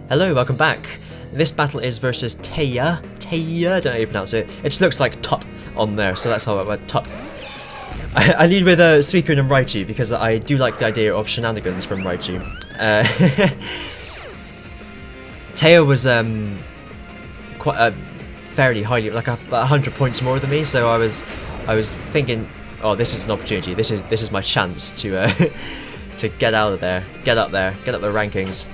Hello, welcome back. This battle is versus Taya. Taya, I don't know how you pronounce it. It just looks like top on there, so that's how it went, top. I lead with Suicune and Raichu because I do like the idea of shenanigans from Raichu. Taya was quite fairly highly, like 100 points more than me, so I was thinking, oh, this is an opportunity. This is my chance to to get out of there, get up the rankings.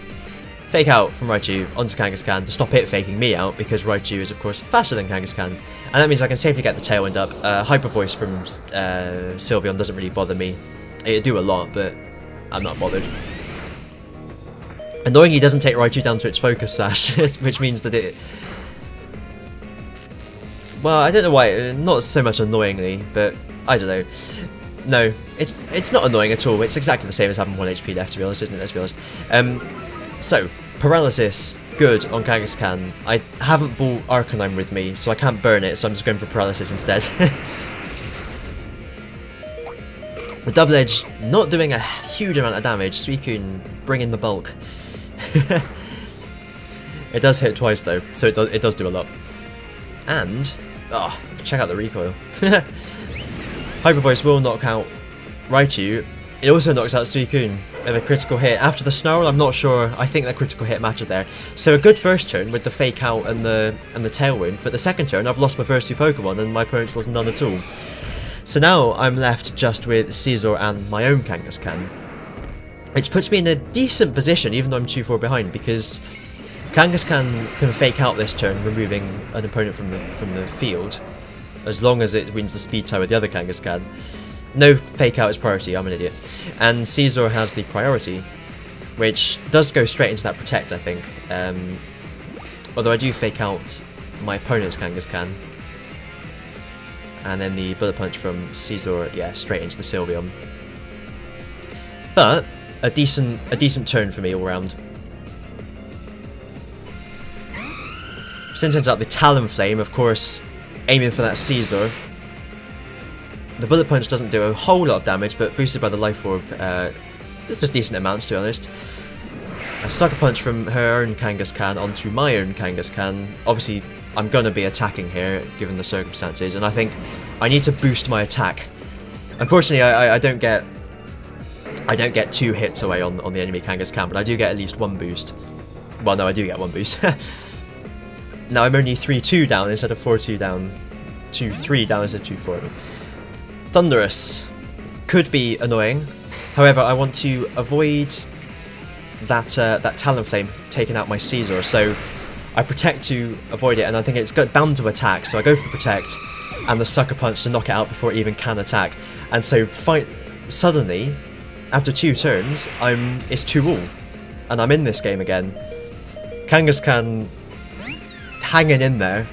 Fake out from Raichu onto Kangaskhan to stop it faking me out, because Raichu is of course faster than Kangaskhan, and that means I can safely get the Tailwind up. Hyper Voice from Sylveon doesn't really bother me. It'd do a lot, but I'm not bothered. Annoyingly, it doesn't take Raichu down to its Focus Sash, which means that it... Well, I don't know why, not so much annoyingly, but I don't know. No, it's not annoying at all. It's exactly the same as having 1 HP left, to be honest, isn't it? Let's be honest. So, Paralysis, good on Kangaskhan. I haven't brought Arcanine with me, so I can't burn it, so I'm just going for Paralysis instead. The Double Edge not doing a huge amount of damage. Suicune bringing the bulk. It does hit twice though, so it does do a lot. And, check out the recoil. Hyper Voice will knock out Raichu. It also knocks out Suicune with a critical hit. After the Snarl, I'm not sure. I think that critical hit mattered there. So a good first turn with the Fake Out and the Tailwind, but the second turn I've lost my first 2 Pokemon and my opponent's lost none at all. So now I'm left just with Caesar and my own Kangaskhan, which puts me in a decent position even though I'm 2-4 behind, because Kangaskhan can Fake Out this turn, removing an opponent from the field, as long as it wins the speed tie with the other Kangaskhan. No Fake Out is priority, I'm an idiot. And Caesar has the priority, which does go straight into that Protect, I think. Although I do Fake Out my opponent's Kangaskhan. And then the Bullet Punch from Caesar, yeah, straight into the Sylveon. But a decent turn for me all round. So it turns out the Talonflame, of course, aiming for that Caesar. The Bullet Punch doesn't do a whole lot of damage, but boosted by the Life Orb, it's just decent amounts, to be honest. A Sucker Punch from her own Kangaskhan onto my own Kangaskhan. Obviously, I'm going to be attacking here, given the circumstances, and I think I need to boost my attack. Unfortunately, I don't get 2 hits away on the enemy Kangaskhan, but I do get at least 1 boost. Well, no, I do get 1 boost. Now I'm only 3-2 down instead of 4-2 down. 2-3 down instead of 2-4. Thunderous could be annoying. However, I want to avoid that Talonflame taking out my Caesar, so I Protect to avoid it, and I think it's bound to attack, so I go for the Protect and the Sucker Punch to knock it out before it even can attack. And so suddenly, after 2 turns, it's 2-all, and I'm in this game again. Kangaskhan hanging in there,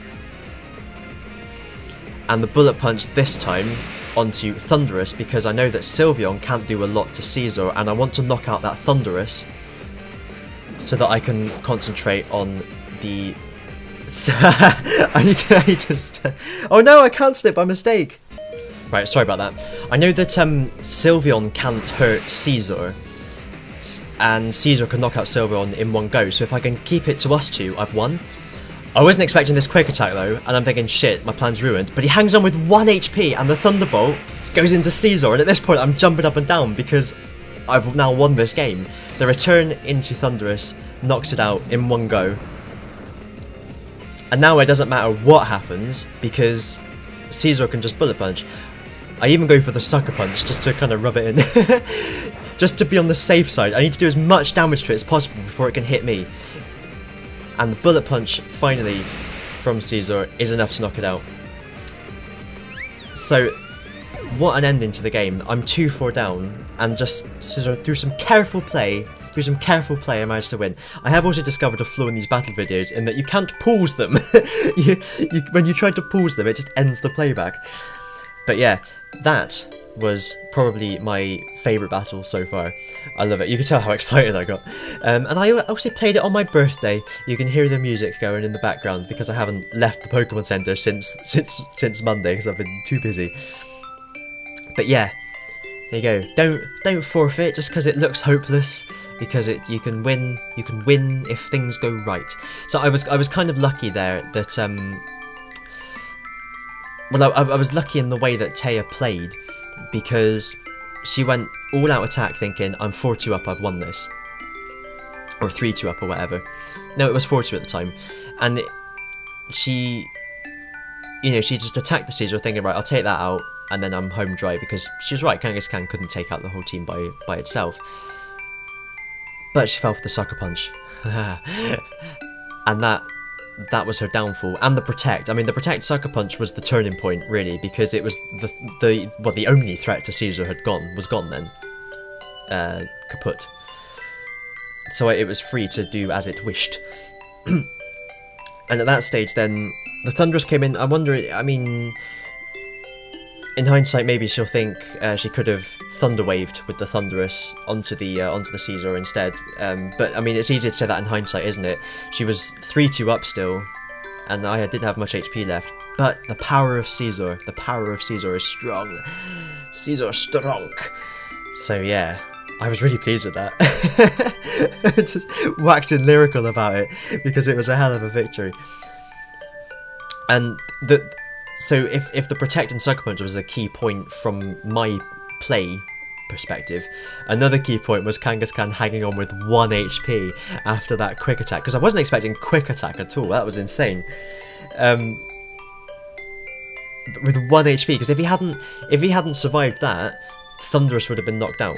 and the Bullet Punch this time onto Thunderous, because I know that Sylveon can't do a lot to Caesar, and I want to knock out that Thunderous so that I can concentrate on the... I need to oh no, I cancelled it by mistake! Right, sorry about that. I know that Sylveon can't hurt Caesar, and Caesar can knock out Sylveon in one go, so if I can keep it to us 2, I've won. I wasn't expecting this quick attack though, and I'm thinking, shit, my plan's ruined. But he hangs on with 1 HP, and the Thunderbolt goes into Caesar, and at this point I'm jumping up and down because I've now won this game. The return into Thunderous knocks it out in one go. And now it doesn't matter what happens, because Caesar can just Bullet Punch. I even go for the Sucker Punch just to kind of rub it in. Just to be on the safe side. I need to do as much damage to it as possible before it can hit me. And the Bullet Punch, finally, from Caesar, is enough to knock it out. So, what an ending to the game. I'm 2-4 down, and just through some careful play, I managed to win. I have also discovered a flaw in these battle videos, in that you can't pause them. When you try to pause them, it just ends the playback. But yeah, that was probably my favourite battle so far. I love it. You can tell how excited I got. And I also played it on my birthday. You can hear the music going in the background because I haven't left the Pokemon Center since Monday because I've been too busy. But yeah, There you go. Don't forfeit just because it looks hopeless, because you can win if things go right. So I was kind of lucky there that well, I was lucky in the way that Taya played, because she went all out attack thinking, I'm 4-2 up, I've won this, or 3-2 up or whatever. No, it was 4-2 at the time, and she just attacked the Caesar thinking, right, I'll take that out and then I'm home dry, because she's right, Kangaskhan couldn't take out the whole team by itself. But she fell for the sucker punch. And that was her downfall. And the protect. I mean, the protect sucker punch was the turning point, really, because it was the only threat to Caesar was gone then. Kaput. So it was free to do as it wished. And at that stage then, the Thunderous came in. I wonder, I mean, in hindsight, maybe she'll think she could have Thunder Waved with the Thunderous onto the Caesar instead. But I mean, it's easier to say that in hindsight, isn't it? She was 3-2 up still, and I didn't have much HP left. But the power of Caesar is strong. Caesar strong. So yeah, I was really pleased with that. Just waxing lyrical about it, because it was a hell of a victory. And so if the Protect and Sucker Punch was a key point from my play perspective, another key point was Kangaskhan hanging on with 1 HP after that quick attack, because I wasn't expecting quick attack at all. That was insane. With 1 HP, because if he hadn't survived that, Thunderous would have been knocked out,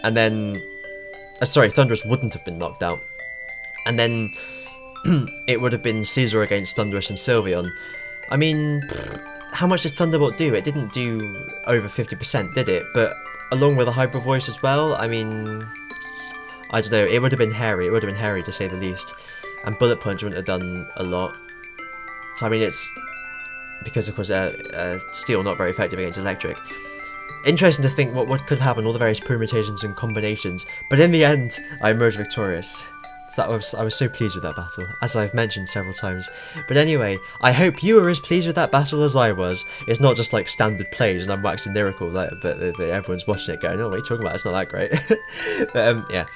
and then Thunderous wouldn't have been knocked out, and then it would have been Caesar against Thunderous and Sylveon. I mean, how much did Thunderbolt do? It didn't do over 50%, did it? But along with a Hyper Voice as well, I mean, I don't know, it would have been hairy. It would have been hairy, to say the least. And Bullet Punch wouldn't have done a lot. So I mean, it's because, of course, Steel not very effective against Electric. Interesting to think what could happen, all the various permutations and combinations. But in the end, I emerged victorious. So I was so pleased with that battle, as I've mentioned several times. But anyway, I hope you were as pleased with that battle as I was. It's not just like standard plays and I'm waxing lyrical, but everyone's watching it going, oh, what are you talking about? It's not that great. But yeah,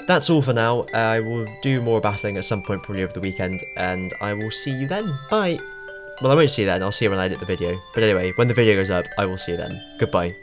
that's all for now. I will do more battling at some point, probably over the weekend, and I will see you then. Bye! Well, I won't see you then, I'll see you when I edit the video. But anyway, when the video goes up, I will see you then. Goodbye.